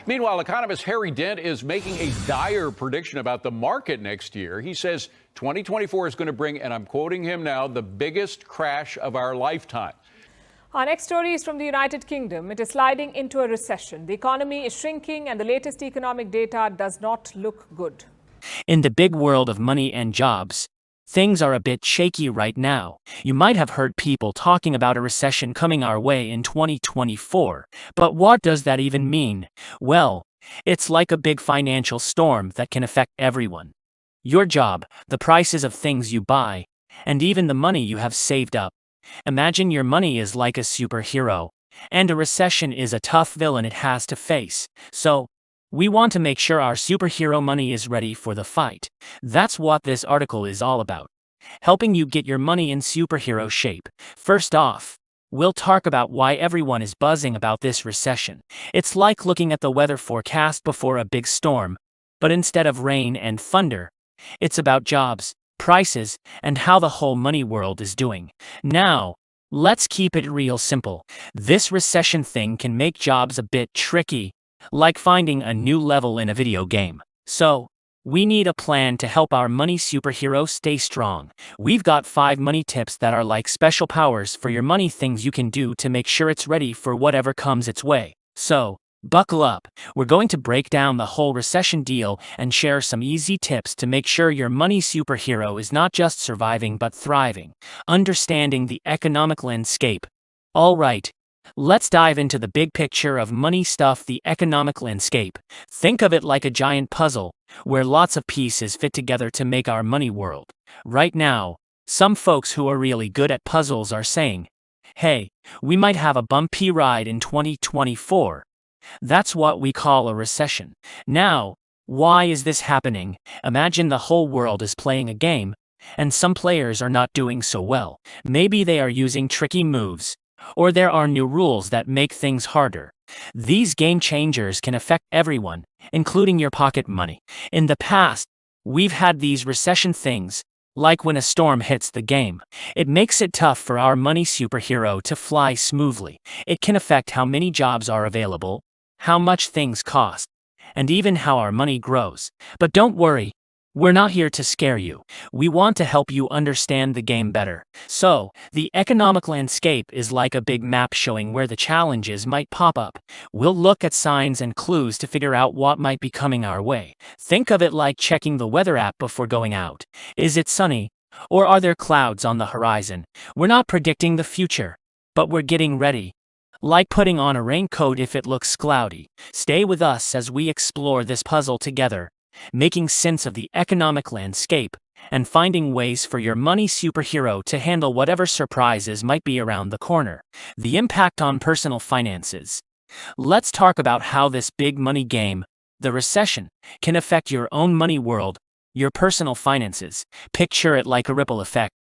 Meanwhile, economist Harry Dent is making a dire prediction about the market next year. He says 2024 is going to bring, and I'm quoting him now, the biggest crash of our lifetime. Our next story is from the United Kingdom. It is sliding into a recession. The economy is shrinking and the latest economic data does not look good. In the big world of money and jobs, things are a bit shaky right now. You might have heard people talking about a recession coming our way in 2024. But what does that even mean? Well, it's like a big financial storm that can affect everyone. Your job, the prices of things you buy, and even the money you have saved up. Imagine your money is like a superhero, and a recession is a tough villain it has to face. So, we want to make sure our superhero money is ready for the fight. That's what this article is all about. Helping you get your money in superhero shape. First off, we'll talk about why everyone is buzzing about this recession. It's like looking at the weather forecast before a big storm, but instead of rain and thunder, it's about jobs, prices, and how the whole money world is doing. Now, let's keep it real simple. This recession thing can make jobs a bit tricky, like finding a new level in a video game. So, we need a plan to help our money superhero stay strong. We've got 5 money tips that are like special powers for your money, things you can do to make sure it's ready for whatever comes its way. So, buckle up. We're going to break down the whole recession deal and share some easy tips to make sure your money superhero is not just surviving but thriving. Understanding the economic landscape. All right. Let's dive into the big picture of money stuff, the economic landscape. Think of it like a giant puzzle, where lots of pieces fit together to make our money world. Right now, some folks who are really good at puzzles are saying, hey, we might have a bumpy ride in 2024. That's what we call a recession. Now, why is this happening? Imagine the whole world is playing a game, and some players are not doing so well. Maybe they are using tricky moves, or there are new rules that make things harder. These game changers can affect everyone, including your pocket money. In the past, we've had these recession things, like when a storm hits the game. It makes it tough for our money superhero to fly smoothly. It can affect how many jobs are available, how much things cost, and even how our money grows. But don't worry, we're not here to scare you. We want to help you understand the game better. So, the economic landscape is like a big map showing where the challenges might pop up. We'll look at signs and clues to figure out what might be coming our way. Think of it like checking the weather app before going out. Is it sunny? Or are there clouds on the horizon? We're not predicting the future, but we're getting ready. Like putting on a raincoat if it looks cloudy. Stay with us as we explore this puzzle together, making sense of the economic landscape, and finding ways for your money superhero to handle whatever surprises might be around the corner. The impact on personal finances. Let's talk about how this big money game, the recession, can affect your own money world, your personal finances. Picture it like a ripple effect,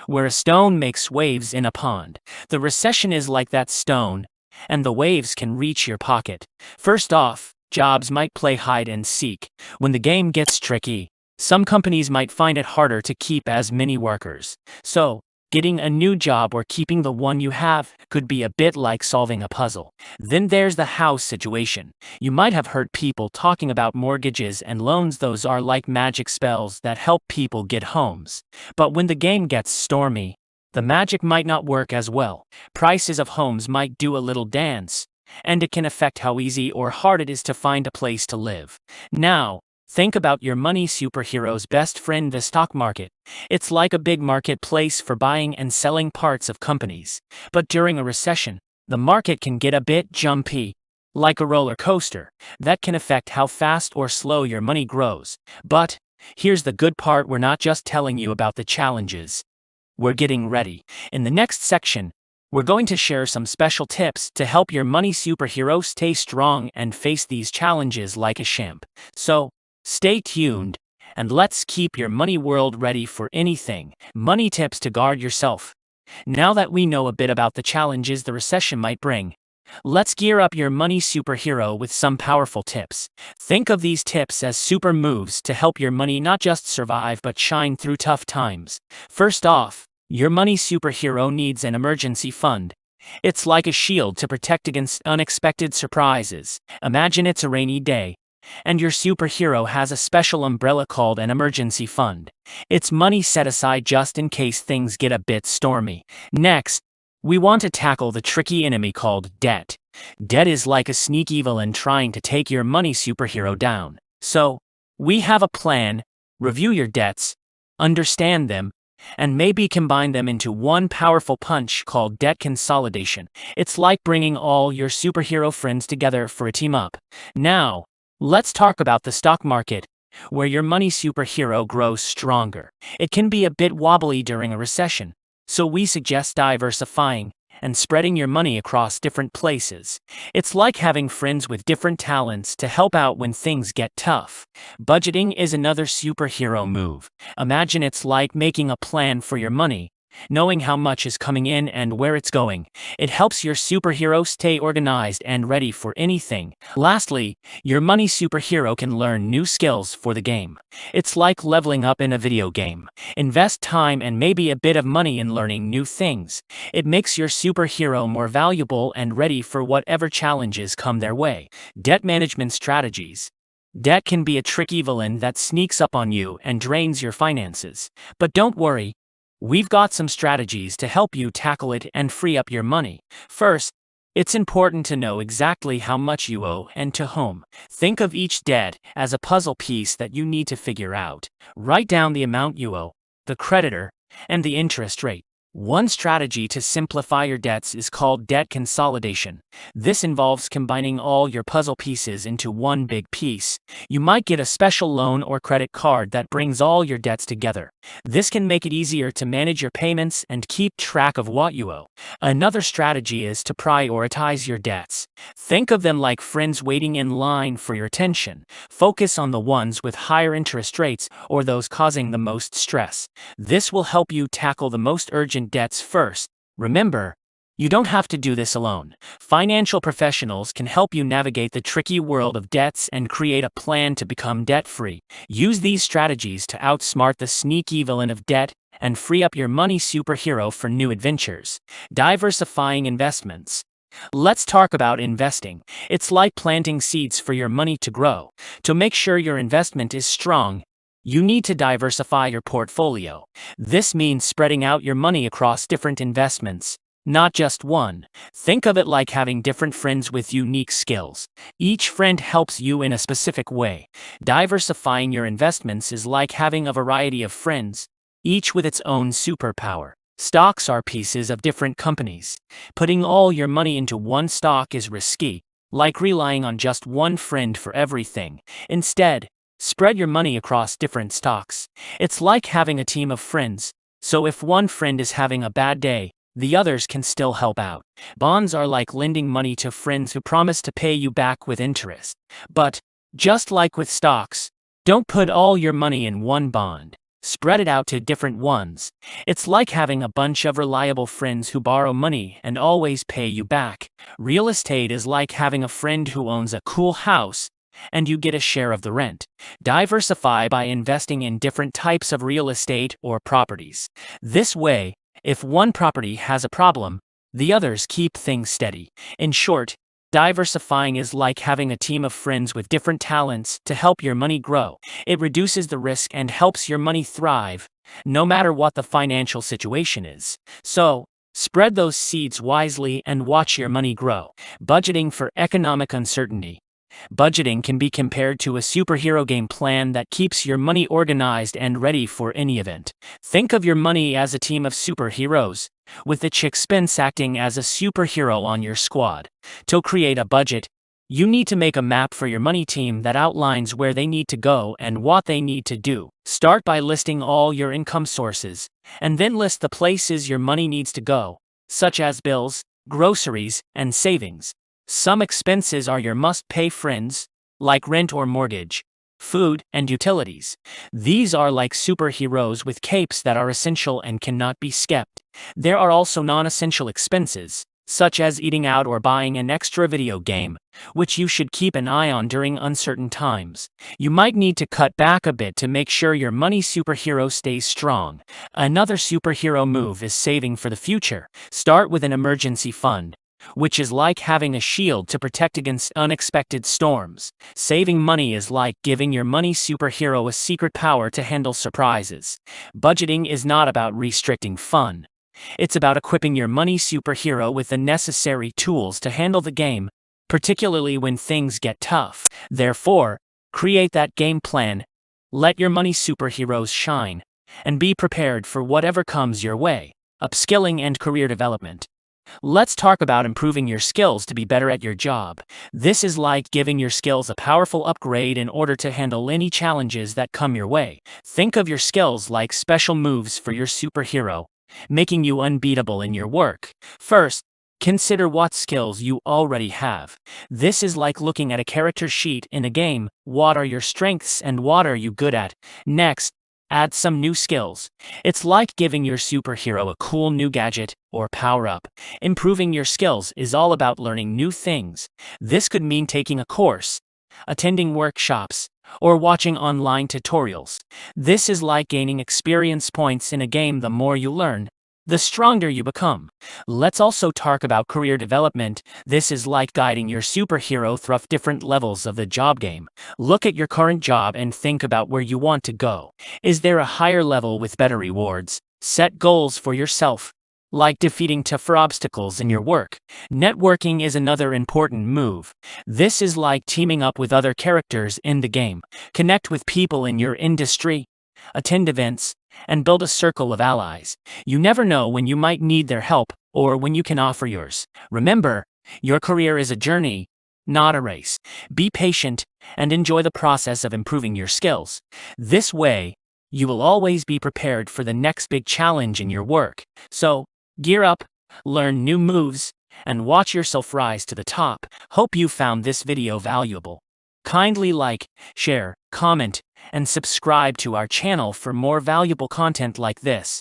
where a stone makes waves in a pond. The recession is like that stone, and the waves can reach your pocket. First off, jobs might play hide and seek. When the game gets tricky, some companies might find it harder to keep as many workers. So, getting a new job or keeping the one you have could be a bit like solving a puzzle. Then there's the house situation. You might have heard people talking about mortgages and loans. Those are like magic spells that help people get homes. But when the game gets stormy, the magic might not work as well. Prices of homes might do a little dance, and it can affect how easy or hard it is to find a place to live. Now, think about your money superhero's best friend, the stock market. It's like a big marketplace for buying and selling parts of companies. But during a recession, the market can get a bit jumpy, like a roller coaster. That can affect how fast or slow your money grows. But here's the good part: we're not just telling you about the challenges. We're getting ready. In the next section, we're going to share some special tips to help your money superhero stay strong and face these challenges like a champ. So, stay tuned, and let's keep your money world ready for anything. Money tips to guard yourself. Now that we know a bit about the challenges the recession might bring, let's gear up your money superhero with some powerful tips. Think of these tips as super moves to help your money not just survive but shine through tough times. First off, your money superhero needs an emergency fund. It's like a shield to protect against unexpected surprises. Imagine it's a rainy day, and your superhero has a special umbrella called an emergency fund. It's money set aside just in case things get a bit stormy. Next, we want to tackle the tricky enemy called debt. Debt is like a sneaky villain trying to take your money superhero down. So, we have a plan: review your debts, understand them, and maybe combine them into one powerful punch called debt consolidation. It's like bringing all your superhero friends together for a team up. Now, let's talk about the stock market, where your money superhero grows stronger. It can be a bit wobbly during a recession, so we suggest diversifying and spreading your money across different places. It's like having friends with different talents to help out when things get tough. Budgeting is another superhero move. Imagine it's like making a plan for your money, knowing how much is coming in and where it's going. It helps your superhero stay organized and ready for anything. Lastly, your money superhero can learn new skills for the game. It's like leveling up in a video game. Invest time and maybe a bit of money in learning new things. It makes your superhero more valuable and ready for whatever challenges come their way. Debt management strategies. Debt can be a tricky villain that sneaks up on you and drains your finances. But don't worry, we've got some strategies to help you tackle it and free up your money. First, it's important to know exactly how much you owe and to whom. Think of each debt as a puzzle piece that you need to figure out. Write down the amount you owe, the creditor, and the interest rate. One strategy to simplify your debts is called debt consolidation. This involves combining all your puzzle pieces into one big piece. You might get a special loan or credit card that brings all your debts together. This can make it easier to manage your payments and keep track of what you owe. Another strategy is to prioritize your debts. Think of them like friends waiting in line for your attention. Focus on the ones with higher interest rates or those causing the most stress. This will help you tackle the most urgent debts first. Remember, you don't have to do this alone. Financial professionals can help you navigate the tricky world of debts and create a plan to become debt-free. Use these strategies to outsmart the sneaky villain of debt and free up your money superhero for new adventures. Diversifying investments. Let's talk about investing. It's like planting seeds for your money to grow. To make sure your investment is strong, you need to diversify your portfolio. This means spreading out your money across different investments, not just one. Think of it like having different friends with unique skills. Each friend helps you in a specific way. Diversifying your investments is like having a variety of friends, each with its own superpower. Stocks are pieces of different companies. Putting all your money into one stock is risky, like relying on just one friend for everything. Instead, spread your money across different stocks. It's like having a team of friends, so if one friend is having a bad day, the others can still help out. Bonds are like lending money to friends who promise to pay you back with interest. But, just like with stocks, don't put all your money in one bond. Spread it out to different ones. It's like having a bunch of reliable friends who borrow money and always pay you back. Real estate is like having a friend who owns a cool house, and you get a share of the rent. Diversify by investing in different types of real estate or properties. This way, if one property has a problem, the others keep things steady. In short, diversifying is like having a team of friends with different talents to help your money grow. It reduces the risk and helps your money thrive, no matter what the financial situation is. So, spread those seeds wisely and watch your money grow. Budgeting for economic uncertainty. Budgeting can be compared to a superhero game plan that keeps your money organized and ready for any event. Think of your money as a team of superheroes, with each expense acting as a superhero on your squad. To create a budget, you need to make a map for your money team that outlines where they need to go and what they need to do. Start by listing all your income sources, and then list the places your money needs to go, such as bills, groceries, and savings. Some expenses are your must-pay friends, like rent or mortgage, food, and utilities. These are like superheroes with capes that are essential and cannot be skipped. There are also non-essential expenses, such as eating out or buying an extra video game, which you should keep an eye on during uncertain times. You might need to cut back a bit to make sure your money superhero stays strong. Another superhero move is saving for the future. Start with an emergency fund, which is like having a shield to protect against unexpected storms. Saving money is like giving your money superhero a secret power to handle surprises. Budgeting is not about restricting fun. It's about equipping your money superhero with the necessary tools to handle the game, particularly when things get tough. Therefore, create that game plan, let your money superheroes shine, and be prepared for whatever comes your way. Upskilling and career development. Let's talk about improving your skills to be better at your job. This is like giving your skills a powerful upgrade in order to handle any challenges that come your way. Think of your skills like special moves for your superhero, making you unbeatable in your work. First, consider what skills you already have. This is like looking at a character sheet in a game. What are your strengths and what are you good at? Next, add some new skills. It's like giving your superhero a cool new gadget or power-up. Improving your skills is all about learning new things. This could mean taking a course, attending workshops, or watching online tutorials. This is like gaining experience points in a game. The more you learn, the stronger you become. Let's also talk about career development. This is like guiding your superhero through different levels of the job game. Look at your current job and think about where you want to go. Is there a higher level with better rewards? Set goals for yourself, like defeating tougher obstacles in your work. Networking is another important move. This is like teaming up with other characters in the game. Connect with people in your industry, attend events, and build a circle of allies. You never know when you might need their help or when you can offer yours. Remember, your career is a journey, not a race. Be patient and enjoy the process of improving your skills. This way, you will always be prepared for the next big challenge in your work. So, gear up, learn new moves, and watch yourself rise to the top. Hope you found this video valuable. Kindly like, share, comment, and subscribe to our channel for more valuable content like this.